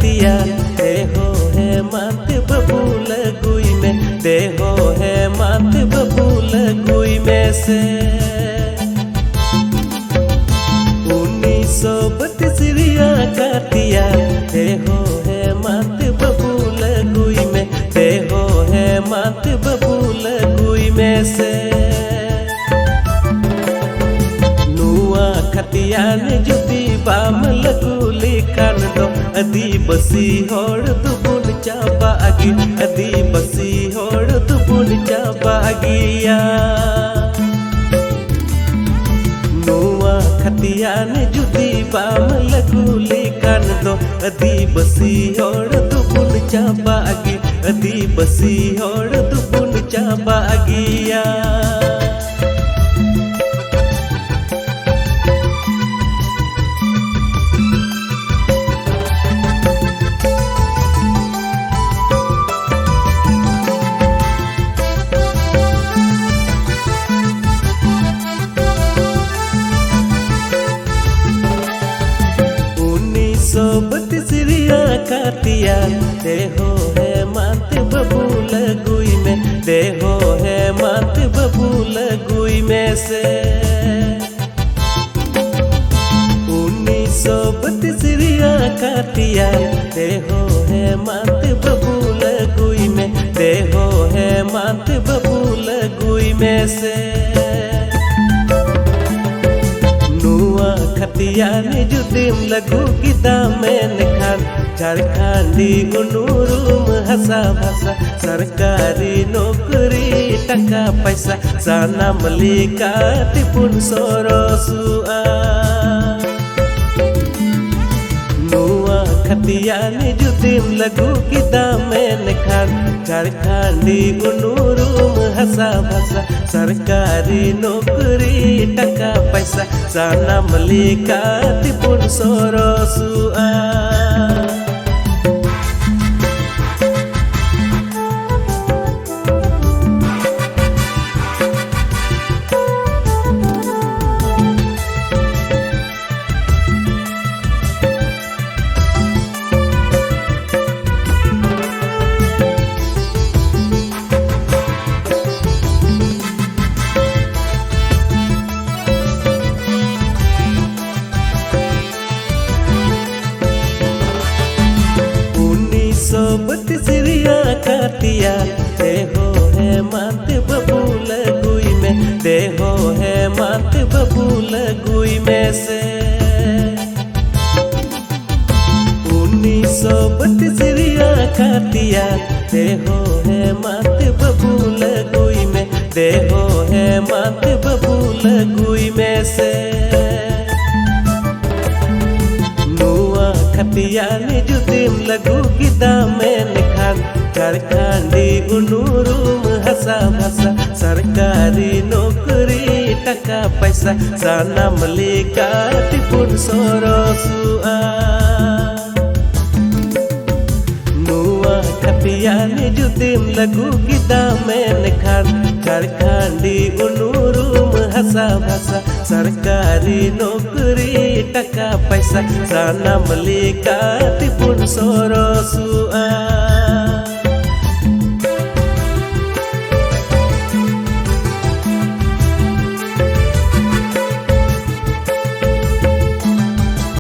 katia deho hai mat babul gui mein deho hai mat babul gui mein se 1932 रिया Katya देहो है मात बबूल गुई में देहो है मात बबूल गुई में से नुआ खतिया ने जुदी बाम लगूली कान दो अदी बसी होड़ दुबुन चाबा आगी अदी बसी होड़ दुबुन चाबा आगिया खतिया ने जुदी बाम लगूली कान दो अदी बसी होड़ दुबुन चाबा आगी अदी बसी होड़ दुबुन चाबा आगिया बत्तीसरिया कातिया देहो है मात बबूल गुई में देहो है मात बबूल गुई में से 1932 कातिया देहो है मात बबूल गुई में देहो है मात बबूल गुई में से खतिया ने जुदिम लगू गिदा में खान झारखंडी उनुरुम हसा भाषा सरकारी नौकरी टका पैसा साना मलिका तिपुन सोरोसुआ नुआ खतिया ने जुदिम लगू गिदा में खान झारखंडी उनुरुम हसा भाषा सरकारी नौकरी टका पैसा साना मलिका तिपुन सोरोसुआ बत्तीसरिया कातिया देहो है मात बबूल गुई में देहो है मात बबूल गुई में से 1932 कातिया देहो है मात बबूल गुई में देहो है मात बबूल गुई में से खतिया ने जुदिम लगू गिदा में खान झारखंडी उनुरुम हसा भाषा सरकारी नौकरी टका पैसा साना मलिका तिपुन सोरोसुआ नुआ खतिया ने जुदिम लगू गिदा में खान झारखंडी उनुरुम हसा भाषा सरकारी नौकरी टका पैसा साना मलिका तिपुन सोरोसुआ